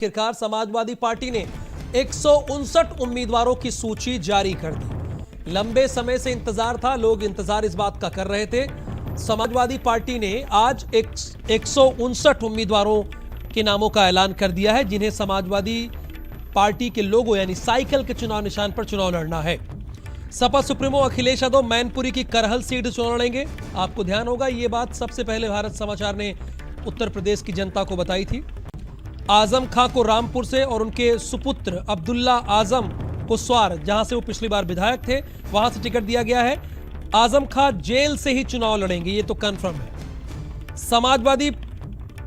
आखिरकार समाजवादी पार्टी ने 159 उम्मीदवारों की सूची जारी कर दी। लंबे समय से इंतजार था, लोग इंतजार इस बात का कर रहे थे। समाजवादी पार्टी ने आज 159 उम्मीदवारों के नामों का ऐलान कर दिया है, जिन्हें समाजवादी पार्टी के लोगों यानी साइकिल के चुनाव निशान पर चुनाव लड़ना है। सपा सुप्रीमो अखिलेश यादव मैनपुरी की करहल सीट चुनाव लड़ेंगे। आपको ध्यान होगा, ये बात सबसे पहले भारत समाचार ने उत्तर प्रदेश की जनता को बताई थी। आजम खां को रामपुर से और उनके सुपुत्र अब्दुल्ला आजम को स्वार, जहां से वो पिछली बार विधायक थे, वहां से टिकट दिया गया है। आजम खां जेल से ही चुनाव लड़ेंगे, ये तो कंफर्म है। समाजवादी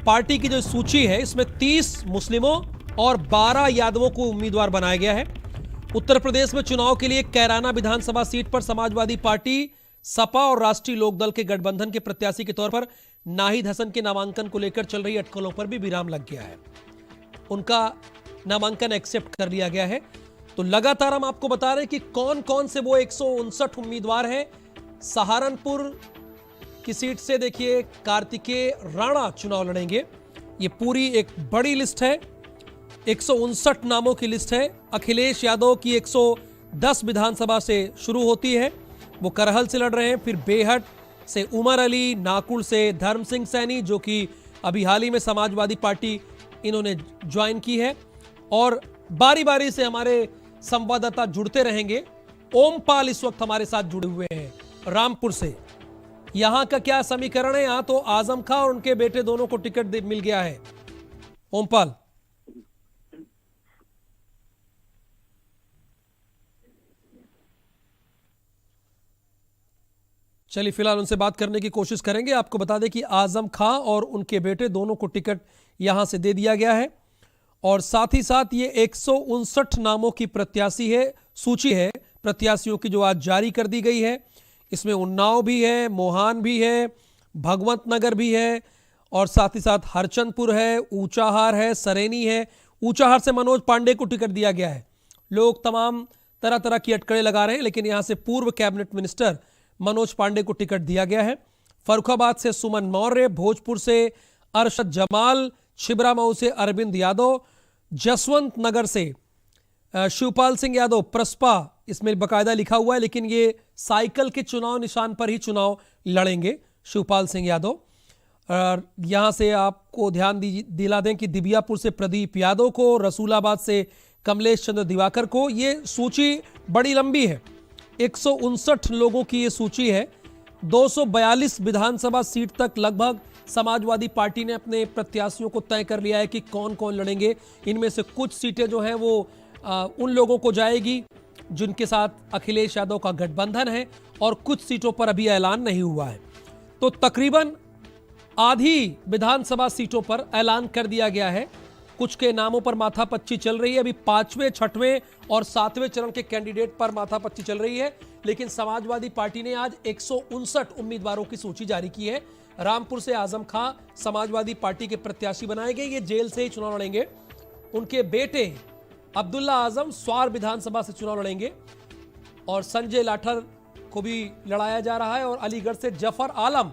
पार्टी की जो सूची है, इसमें 30 मुस्लिमों और 12 यादवों को उम्मीदवार बनाया गया है। उत्तर प्रदेश में चुनाव के लिए कैराना विधानसभा सीट पर समाजवादी पार्टी, सपा और राष्ट्रीय लोकदल के गठबंधन के प्रत्याशी के तौर पर नाहिद हसन के नामांकन को लेकर चल रही अटकलों पर भी विराम लग गया है। उनका नामांकन एक्सेप्ट कर लिया गया है। तो लगातार हम आपको बता रहे हैं कि कौन कौन से वो 159 उम्मीदवार हैं। सहारनपुर की सीट से देखिए कार्तिकेय राणा चुनाव लड़ेंगे। ये पूरी एक बड़ी लिस्ट है, 159 नामों की लिस्ट है। अखिलेश यादव की 110 विधानसभा से शुरू होती है, वो करहल से लड़ रहे हैं। फिर बेहट से उमर अली, नाकुड़ से धर्म सिंह सैनी, जो कि अभी हाल ही में समाजवादी पार्टी इन्होंने ज्वाइन की है। और बारी बारी से हमारे संवाददाता जुड़ते रहेंगे। ओमपाल इस वक्त हमारे साथ जुड़े हुए हैं रामपुर से। यहां का क्या समीकरण है? यहां तो आजम खां और उनके बेटे दोनों को टिकट मिल गया है। ओमपाल, चलिए फिलहाल उनसे बात करने की कोशिश करेंगे। आपको बता दें कि आजम खां और उनके बेटे दोनों को टिकट यहां से दे दिया गया है। और साथ ही साथ ये 159 नामों की प्रत्याशी है, सूची है प्रत्याशियों की, जो आज जारी कर दी गई है। इसमें उन्नाव भी है, मोहान भी है, भगवंत नगर भी है, और साथ ही साथ हरचंदपुर है, ऊंचाहार है, सरेनी है। ऊंचाहार से मनोज पांडे को टिकट दिया गया है। लोग तमाम तरह तरह की अटकलें लगा रहे हैं, लेकिन यहां से पूर्व कैबिनेट मिनिस्टर मनोज पांडे को टिकट दिया गया है। फर्रुखाबाद से सुमन मौर्य, भोजपुर से अरशद जमाल, छिबरामऊ से अरविंद यादव, जसवंत नगर से शिवपाल सिंह यादव, प्रसपा इसमें बकायदा लिखा हुआ है, लेकिन ये साइकिल के चुनाव निशान पर ही चुनाव लड़ेंगे शिवपाल सिंह यादव। यहां से आपको ध्यान दिला दें कि दिबियापुर से प्रदीप यादव को, रसूलाबाद से कमलेश चंद्र दिवाकर को। ये सूची बड़ी लंबी है, 159 लोगों की ये सूची है। 242 विधानसभा सीट तक लगभग समाजवादी पार्टी ने अपने प्रत्याशियों को तय कर लिया है कि कौन कौन लड़ेंगे। इनमें से कुछ सीटें जो हैं वो उन लोगों को जाएगी जिनके साथ अखिलेश यादव का गठबंधन है, और कुछ सीटों पर अभी ऐलान नहीं हुआ है। तो तकरीबन आधी विधानसभा सीटों पर ऐलान कर दिया गया है। कुछ के नामों पर माथापच्ची चल रही है। अभी 5वें, 6वें और 7वें चरण के कैंडिडेट पर माथापच्ची चल रही है। लेकिन समाजवादी पार्टी ने आज 159 उम्मीदवारों की सूची जारी की है। रामपुर से आजम खां समाजवादी पार्टी के प्रत्याशी बनाए गए, ये जेल से ही चुनाव लड़ेंगे। उनके बेटे अब्दुल्ला आजम स्वार विधानसभा से चुनाव लड़ेंगे, और संजय लाठर को भी लड़ाया जा रहा है। और अलीगढ़ से जफर आलम,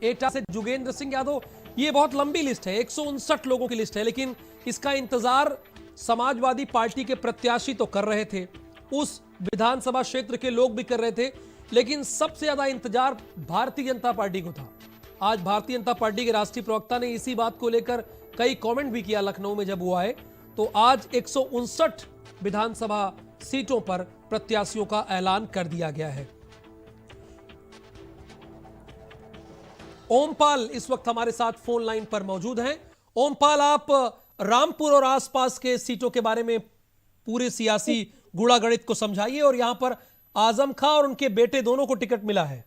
एटा से जुगेंद्र सिंह यादव। ये बहुत लंबी लिस्ट है, 159 लोगों की लिस्ट है, लेकिन इसका इंतजार समाजवादी पार्टी के प्रत्याशी तो कर रहे थे, उस विधानसभा क्षेत्र के लोग भी कर रहे थे, लेकिन सबसे ज्यादा इंतजार भारतीय जनता पार्टी को था। आज भारतीय जनता पार्टी के राष्ट्रीय प्रवक्ता ने इसी बात को लेकर कई कमेंट भी किया लखनऊ में जब वो आए। तो आज 159 विधानसभा सीटों पर प्रत्याशियों का ऐलान कर दिया गया है। ओमपाल इस वक्त हमारे साथ फोन लाइन पर मौजूद हैं। ओमपाल, आप रामपुर और आसपास के सीटों के बारे में पूरे सियासी गुणागणित को समझाइए। और यहां पर आजम खां और उनके बेटे दोनों को टिकट मिला है।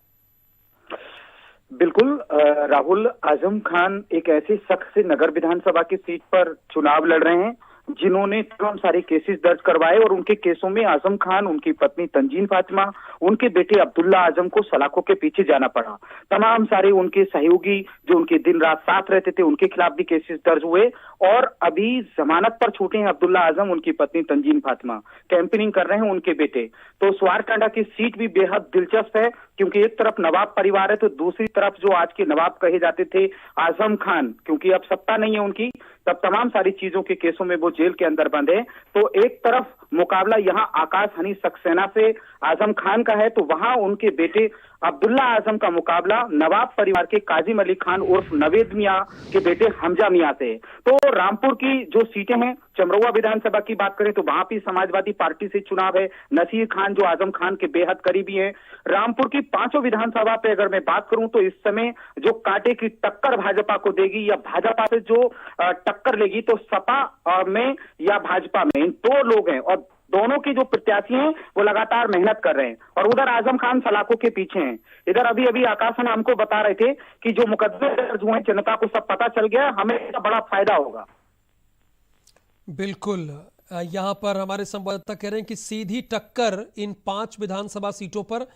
बिल्कुल राहुल, आजम खान एक ऐसे शख्स से नगर विधानसभा की सीट पर चुनाव लड़ रहे हैं जिन्होंने तमाम सारे केसेस दर्ज करवाए, और उनके केसों में आजम खान, उनकी पत्नी तंजीन फातिमा, उनके बेटे अब्दुल्ला आजम को सलाखों के पीछे जाना पड़ा। तमाम सारे उनके सहयोगी जो उनके दिन रात साथ रहते थे, उनके खिलाफ भी केसेस दर्ज हुए, और अभी जमानत पर छूटे हैं अब्दुल्ला आजम, उनकी पत्नी तंजीन फातिमा। कैंपेनिंग कर रहे हैं उनके बेटे। तो स्वारकांडा की सीट भी बेहद दिलचस्प है, क्योंकि एक तरफ नवाब परिवार है, तो दूसरी तरफ जो आज के नवाब कहे जाते थे आजम खान, क्योंकि अब सत्ता नहीं है उनकी, तब तमाम सारी चीजों के केसों में वो जेल के अंदर बंद है। तो एक तरफ मुकाबला यहाँ आकाश हनी सक्सेना से आजम खान का है, तो वहां उनके बेटे अब्दुल्ला आजम का मुकाबला नवाब परिवार के काजिम अली खान उर्फ नवेद मियां के बेटे हमजा मियां से। तो रामपुर की जो सीटें हैं, चमरौआ विधानसभा की बात करें तो वहां भी समाजवादी पार्टी से चुनाव है। नसीर खान जो आजम खान के बेहद करीबी हैं। रामपुर की पांचों विधानसभा पे अगर मैं बात करूं तो इस समय जो कांटे की टक्कर भाजपा को देगी या भाजपा से जो टक्कर लेगी, तो सपा में या भाजपा में, इन दो लोग हैं और दोनों के जो प्रत्याशी हैं वो लगातार मेहनत कर रहे हैं। और उधर आजम खान सलाखों के पीछे हैं। इधर अभी अभी आकाश हमको बता रहे थे कि जो मुकदमे दर्ज हुए जनता को सब पता चल गया, हमें इसका बड़ा फायदा होगा। बिल्कुल, यहां पर हमारे संवाददाता कह रहे हैं कि सीधी टक्कर इन 5 विधानसभा सीटों पर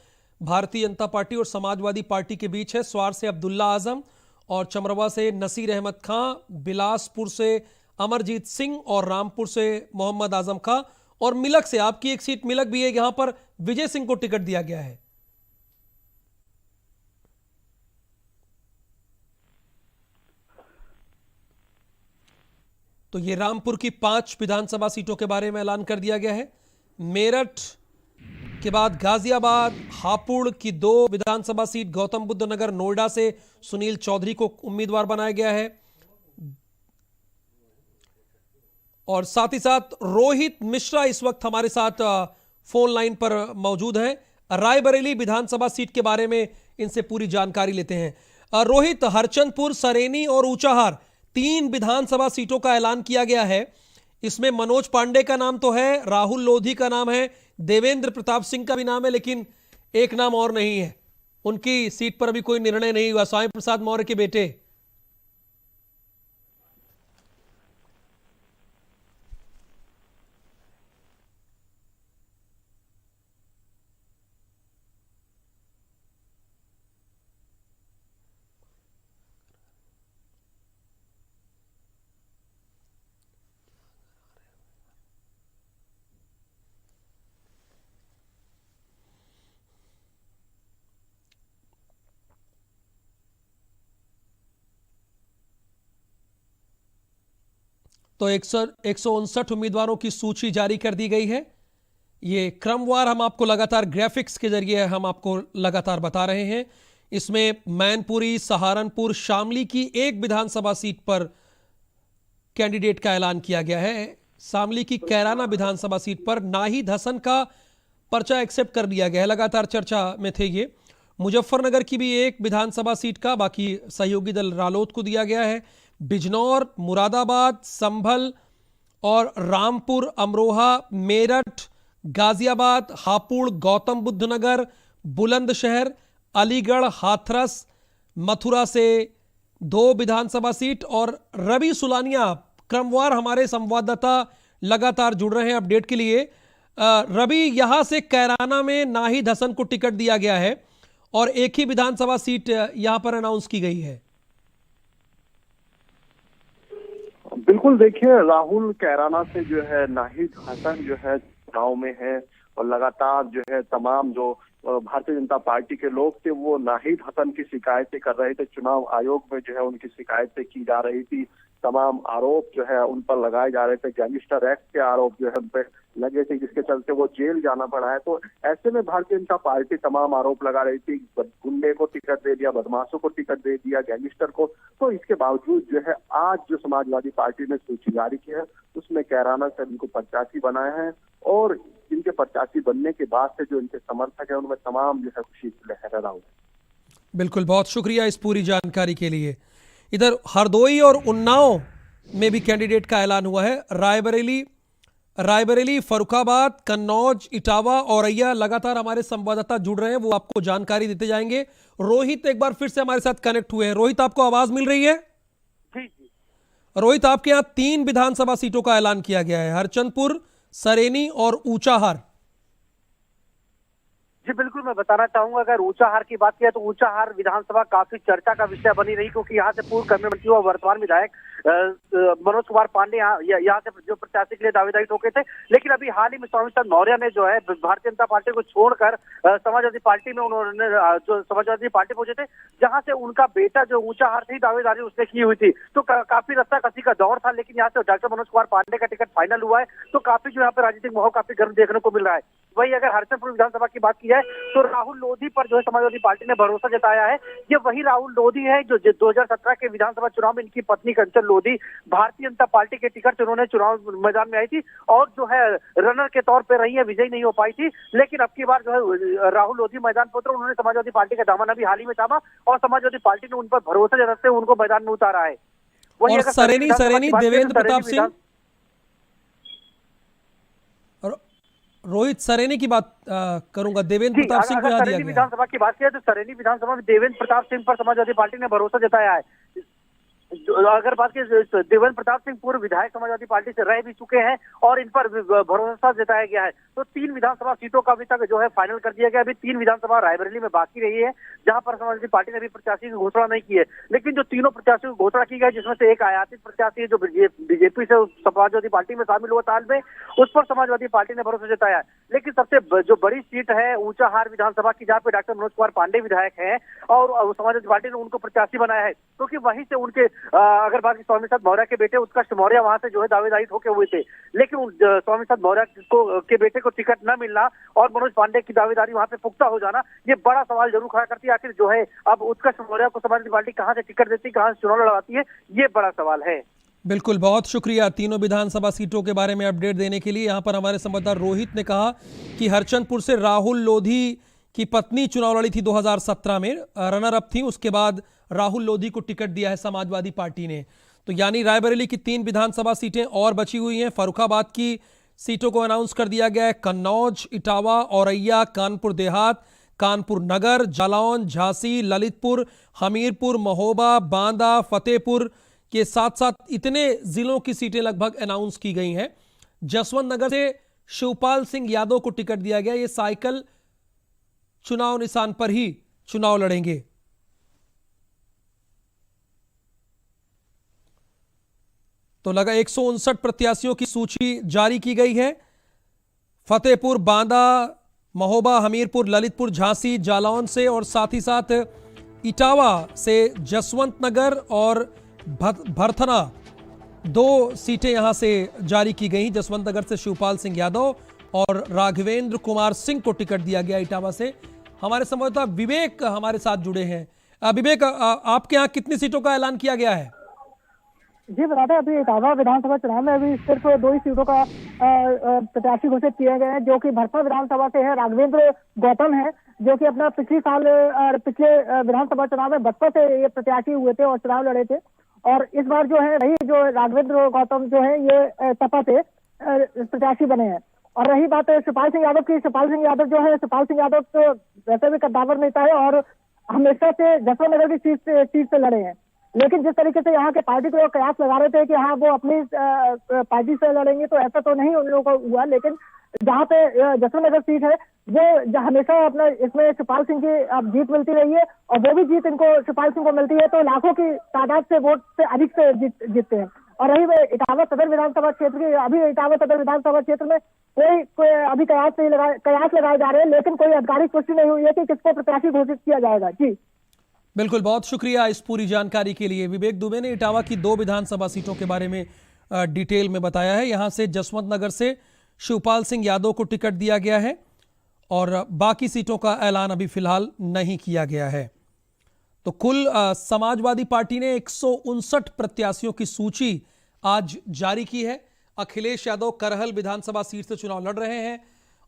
भारतीय जनता पार्टी और समाजवादी पार्टी के बीच है। स्वार से अब्दुल्ला आजम और चमरवा से नसीर अहमद खां, बिलासपुर से अमरजीत सिंह और रामपुर से मोहम्मद आजम खां, और मिलक से आपकी एक सीट मिलक भी है, यहां पर विजय सिंह को टिकट दिया गया है। तो ये रामपुर की 5 विधानसभा सीटों के बारे में ऐलान कर दिया गया है। मेरठ के बाद गाजियाबाद, हापुड़ की 2 विधानसभा सीट, गौतम बुद्ध नगर नोएडा से सुनील चौधरी को उम्मीदवार बनाया गया है। और साथ ही साथ रोहित मिश्रा इस वक्त हमारे साथ फोन लाइन पर मौजूद हैं। रायबरेली विधानसभा सीट के बारे में इनसे पूरी जानकारी लेते हैं। रोहित, हरचंदपुर, सरेनी और ऊंचाहार 3 विधानसभा सीटों का ऐलान किया गया है। इसमें मनोज पांडे का नाम तो है, राहुल लोधी का नाम है, देवेंद्र प्रताप सिंह का भी नाम है, लेकिन एक नाम और नहीं है। उनकी सीट पर अभी कोई निर्णय नहीं हुआ, स्वामी प्रसाद मौर्य के बेटे। तो 159 उम्मीदवारों की सूची जारी कर दी गई है। ये क्रमवार हम आपको लगातार ग्राफिक्स के जरिए हम आपको लगातार बता रहे हैं। इसमें मैनपुरी, सहारनपुर, शामली की 1 विधानसभा सीट पर कैंडिडेट का ऐलान किया गया है। शामली की कैराना विधानसभा सीट पर नाहिद हसन का पर्चा एक्सेप्ट कर लिया गया है, लगातार चर्चा में थे ये। मुजफ्फरनगर की भी 1 विधानसभा सीट का बाकी सहयोगी दल रालोद को दिया गया है। बिजनौर, मुरादाबाद, संभल और रामपुर, अमरोहा, मेरठ, गाजियाबाद, हापुड़, गौतम बुद्ध नगर, बुलंदशहर, अलीगढ़, हाथरस, मथुरा से 2 विधानसभा सीट। और रवि सुलानिया, क्रमवार हमारे संवाददाता लगातार जुड़ रहे हैं अपडेट के लिए। रवि, यहां से कैराना में नाहिद हसन को टिकट दिया गया है और 1 ही विधानसभा सीट यहां पर अनाउंस की गई है। बिल्कुल, देखिए, राहुल कैराना से जो है नाहिद हसन जो है चुनाव में है और लगातार जो है तमाम जो भारतीय जनता पार्टी के लोग थे वो नाहिद हसन की शिकायतें कर रहे थे। चुनाव आयोग में जो है उनकी शिकायतें की जा रही थी। तमाम आरोप जो है उन पर लगाए जा रहे थे। गैंगस्टर एक्ट के आरोप जो है उन पर लगे थे, जिसके चलते वो जेल जाना पड़ा है। तो ऐसे में भारतीय जनता पार्टी तमाम आरोप लगा रही थी। गुंडे को टिकट दे दिया, बदमाशों को टिकट दे दिया, गैंगस्टर को। तो इसके बावजूद जो है आज जो समाजवादी पार्टी ने सूची जारी की है उसमें कैराना से इनको प्रत्याशी बनाया है और इनके प्रत्याशी बनने के बाद से जो इनके समर्थक है उनमें तमाम जो है खुशी की लहर रहा है। बिल्कुल, बहुत शुक्रिया इस पूरी जानकारी के लिए। इधर हरदोई और उन्नाव में भी कैंडिडेट का ऐलान हुआ है। रायबरेली, फर्रुखाबाद, कन्नौज, इटावा, औरैया, लगातार हमारे संवाददाता जुड़ रहे हैं, वो आपको जानकारी देते जाएंगे। रोहित एक बार फिर से हमारे साथ कनेक्ट हुए हैं। रोहित, आपको आवाज मिल रही है? जी। रोहित, आपके यहाँ 3 विधानसभा सीटों का ऐलान किया गया है, हरचंदपुर, सरेनी और ऊंचाहार। जी बिल्कुल, मैं बताना चाहूंगा, अगर ऊंचाहार की बात किया तो ऊंचाहार विधानसभा काफी चर्चा का विषय बनी रही, क्योंकि यहाँ से पूर्व कैबिनेट मंत्री और वर्तमान विधायक मनोज कुमार पांडे यहाँ से जो प्रत्याशी के लिए दावेदारी ठोके थे। लेकिन अभी हाल ही में स्वामी प्रसाद मौर्य ने जो है भारतीय जनता पार्टी को छोड़कर समाजवादी पार्टी में उन्होंने जो समाजवादी पार्टी पहुंचे थे, जहां से उनका बेटा जो ऊंचाहार से ही दावेदारी उसने की हुई थी। तो काफी रस्साकसी का दौर था, लेकिन यहाँ से डॉक्टर मनोज कुमार पांडे का टिकट फाइनल हुआ है। तो काफी जो यहाँ पे राजनीतिक माहौल काफी गर्म देखने को मिल रहा है। वही अगर हरसिद्धपुर विधानसभा की बात की जाए तो राहुल लोधी पर जो है समाजवादी पार्टी ने भरोसा जताया है। ये वही राहुल लोधी है जो 2017 के विधानसभा चुनाव में इनकी पत्नी कंचन लोधी भारतीय जनता पार्टी के टिकट से उन्होंने चुनाव मैदान में आई थी और जो है रनर के तौर पर रही है, विजयी नहीं हो पाई थी। लेकिन अब की बार जो है राहुल लोधी मैदान पर उतरे, उन्होंने समाजवादी पार्टी का दामन अभी हाल ही में थामा और समाजवादी पार्टी ने उन पर भरोसा जताते हुए उनको मैदान में उतारा है। और सरेनी देवेंद्र प्रताप सिंह, रोहित सरेनी की बात करूंगा। देवेंद्र प्रताप सिंह को यहाँ दिया गया। विधानसभा की बात की तो सरेनी विधानसभा में देवेंद्र प्रताप सिंह पर समाजवादी पार्टी ने भरोसा जताया है। अगर बात की देवेंद्र प्रताप सिंह पूर्व विधायक समाजवादी पार्टी से रह भी चुके हैं और इन पर भरोसा जताया गया है। तो 3 विधानसभा सीटों का अभी तक जो है फाइनल कर दिया गया। अभी 3 विधानसभा रायबरेली में बाकी रही है, जहां पर समाजवादी पार्टी ने अभी प्रत्याशी की घोषणा नहीं की है। लेकिन जो तीनों प्रत्याशियों की घोषणा की गई, जिसमें से एक आयातित प्रत्याशी है जो बीजेपी से समाजवादी पार्टी में शामिल हुआ ताल में, उस पर समाजवादी पार्टी ने भरोसा जताया है। लेकिन सबसे जो बड़ी सीट है ऊंचाहार विधानसभा की, जहाँ पे डॉक्टर मनोज कुमार पांडे विधायक है और समाजवादी पार्टी ने उनको प्रत्याशी बनाया है, क्योंकि वहीं से उनके अगर बात की स्वामी प्रसाद मौर्य के बेटे उत्कर्ष मौर्य वहां से जो है दावेदारी ठोके हुए थे। लेकिन स्वामी प्रसाद मौर्य के बेटे को टिकट न मिलना और मनोज पांडे की दावेदारी वहां पे पुख्ता हो जाना, ये बड़ा सवाल जरूर खड़ा करती है। आखिर जो है अब उत्कर्ष मौर्य को समाजवादी पार्टी कहां से टिकट देती है, कहां से चुनाव लड़वाती है, ये बड़ा सवाल है। बिल्कुल, बहुत शुक्रिया तीनों विधानसभा सीटों के बारे में अपडेट देने के लिए। यहाँ पर हमारे संवाददाता रोहित ने कहा कि हरचंदपुर से राहुल लोधी की पत्नी चुनाव लड़ी थी 2017 में, रनर अप थी। उसके बाद राहुल लोधी को टिकट दिया है समाजवादी पार्टी ने। तो यानी रायबरेली की 3 विधानसभा सीटें और बची हुई हैं। फर्रुखाबाद की सीटों को अनाउंस कर दिया गया है। कन्नौज, इटावा, औरैया, कानपुर देहात, कानपुर नगर, जालौन, झांसी, ललितपुर, हमीरपुर, महोबा, बांदा, फतेहपुर के साथ साथ इतने जिलों की सीटें लगभग अनाउंस की गई हैं। जसवंत नगर से शिवपाल सिंह यादव को टिकट दिया गया। ये साइकिल चुनाव निशान पर ही चुनाव लड़ेंगे। तो लगा 159 प्रत्याशियों की सूची जारी की गई है। फतेहपुर, बांदा, महोबा, हमीरपुर, ललितपुर, झांसी, जालौन से और साथ ही साथ इटावा से जसवंत नगर और भरथना 2 सीटें यहां से जारी की गई। जसवंत नगर से शिवपाल सिंह यादव और राघवेंद्र कुमार सिंह को टिकट दिया गया इटावा से। हमारे संवाददाता विवेक हमारे साथ जुड़े हैं। विवेक, आपके यहाँ कितनी सीटों का ऐलान किया गया है? जी बताते हैं, अभी इटावा विधानसभा चुनाव में अभी सिर्फ 2 ही सीटों का प्रत्याशी घोषित किए गए हैं, जो कि भरथना विधानसभा से है राघवेंद्र गौतम है, जो कि अपना पिछले विधानसभा चुनाव में बसपा से ये प्रत्याशी हुए थे और चुनाव लड़े थे। और इस बार जो है वही जो राघवेंद्र गौतम जो है ये सपा से प्रत्याशी बने हैं। और रही बात शिवपाल सिंह यादव की, शिवपाल सिंह यादव जो है, शिवपाल सिंह यादव तो वैसे भी कद्दावर नेता है और हमेशा से जसवंत नगर की सीट से लड़े हैं। लेकिन जिस तरीके से यहाँ के पार्टी को कयास लगा रहे थे कि हाँ वो अपनी पार्टी से लड़ेंगे, तो ऐसा तो नहीं उन लोगों को हुआ। लेकिन जहाँ पे जसवंत नगर सीट है वो हमेशा अपना इसमें शिवपाल सिंह की अब जीत मिलती रही है और वो भी जीत इनको शिवपाल सिंह को मिलती है, तो लाखों की तादाद से वोट से अधिक से जीतते हैं। और रही इटावा सदर विधानसभा क्षेत्र की, अभी इटावा सदर विधानसभा क्षेत्र में कोई अभी कयास लगाए जा रहे हैं, लेकिन कोई आधिकारिक पुष्टि नहीं हुई है कि किसको प्रत्याशी घोषित किया जाएगा। जी बिल्कुल, बहुत शुक्रिया इस पूरी जानकारी के लिए। विवेक दुबे ने इटावा की 2 विधानसभा सीटों के बारे में डिटेल में बताया है। यहां से जसवंत नगर से शिवपाल सिंह यादव को टिकट दिया गया है और बाकी सीटों का ऐलान अभी फिलहाल नहीं किया गया है। तो कुल समाजवादी पार्टी ने 159 प्रत्याशियों की सूची आज जारी की है। अखिलेश यादव करहल विधानसभा सीट से चुनाव लड़ रहे हैं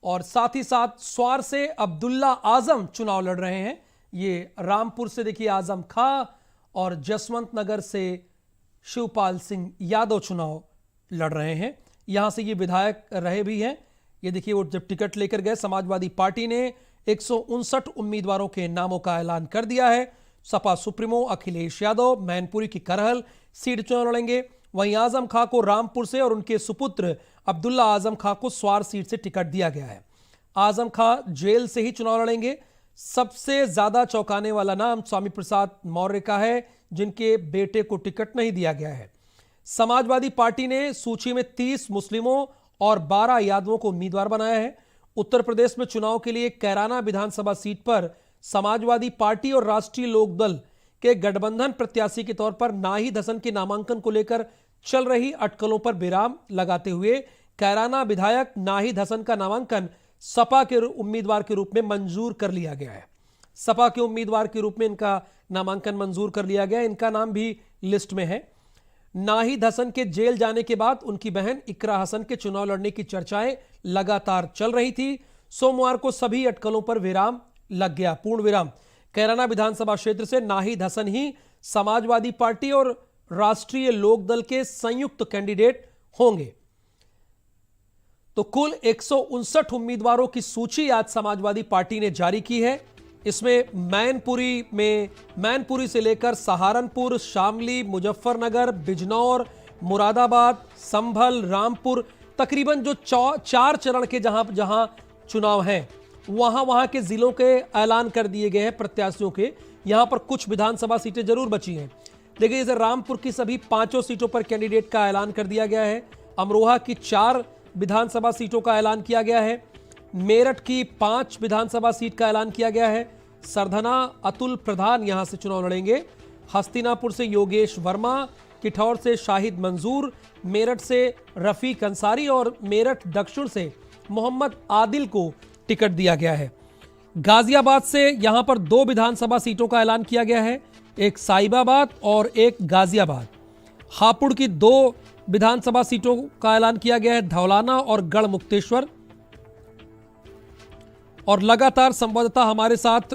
और साथ ही साथ स्वार से अब्दुल्ला आजम चुनाव लड़ रहे हैं। ये रामपुर से देखिए आजम खां और जसवंत नगर से शिवपाल सिंह यादव चुनाव लड़ रहे हैं। यहां से ये विधायक रहे भी हैं। ये देखिए वो जब टिकट लेकर गए, समाजवादी पार्टी ने 159 उम्मीदवारों के नामों का ऐलान कर दिया है। सपा सुप्रीमो अखिलेश यादव मैनपुरी की करहल सीट चुनाव लड़ेंगे। वहीं आजम खां को रामपुर से और उनके सुपुत्र अब्दुल्ला आजम खां को स्वार सीट से टिकट दिया गया है। आजम खां जेल से ही चुनाव लड़ेंगे। सबसे ज्यादा चौंकाने वाला नाम स्वामी प्रसाद मौर्य का है, जिनके बेटे को टिकट नहीं दिया गया है। समाजवादी पार्टी ने सूची में 30 मुस्लिमों और 12 यादवों को उम्मीदवार बनाया है। उत्तर प्रदेश में चुनाव के लिए कैराना विधानसभा सीट पर समाजवादी पार्टी और राष्ट्रीय लोकदल के गठबंधन प्रत्याशी के तौर पर नाहिद हसन के नामांकन को लेकर चल रही अटकलों पर विराम लगाते हुए कैराना विधायक नाहिद हसन का नामांकन सपा के उम्मीदवार के रूप में मंजूर कर लिया गया है। सपा के उम्मीदवार के रूप में इनका नामांकन मंजूर कर लिया गया। इनका नाम भी लिस्ट में है। नाहिद हसन के जेल जाने के बाद उनकी बहन इकरा हसन के चुनाव लड़ने की चर्चाएं लगातार चल रही थी। सोमवार को सभी अटकलों पर विराम लग गया, पूर्ण विराम। कैराना विधानसभा क्षेत्र से नाहिद हसन ही समाजवादी पार्टी और राष्ट्रीय लोकदल के संयुक्त कैंडिडेट होंगे। तो कुल 159 उम्मीदवारों की सूची आज समाजवादी पार्टी ने जारी की है। इसमें मैनपुरी से लेकर सहारनपुर, शामली, मुजफ्फरनगर, बिजनौर, मुरादाबाद, संभल, रामपुर, तकरीबन जो 4 चरण के जहां चुनाव हैं वहां के जिलों के ऐलान कर दिए गए हैं प्रत्याशियों के। यहां पर कुछ विधानसभा सीटें जरूर बची हैं। देखिए, जैसे रामपुर की सभी 5 सीटों पर कैंडिडेट का ऐलान कर दिया गया है। अमरोहा की 4 विधानसभा सीटों का ऐलान किया गया है। मेरठ की 5 विधानसभा सीट का ऐलान किया गया है। सरधना अतुल प्रधान यहां से चुनाव लड़ेंगे। हस्तिनापुर से योगेश वर्मा, किठौर से शाहिद मंजूर, मेरठ से रफीक अंसारी और मेरठ दक्षिण से मोहम्मद आदिल को टिकट दिया गया है। गाजियाबाद से यहां पर 2 विधानसभा सीटों का ऐलान किया गया है, एक साहिबाबाद और एक गाजियाबाद। हापुड़ की 2 विधानसभा सीटों का ऐलान किया गया है, धौलाना और गढ़ मुक्तेश्वर। और लगातार संवाददाता हमारे साथ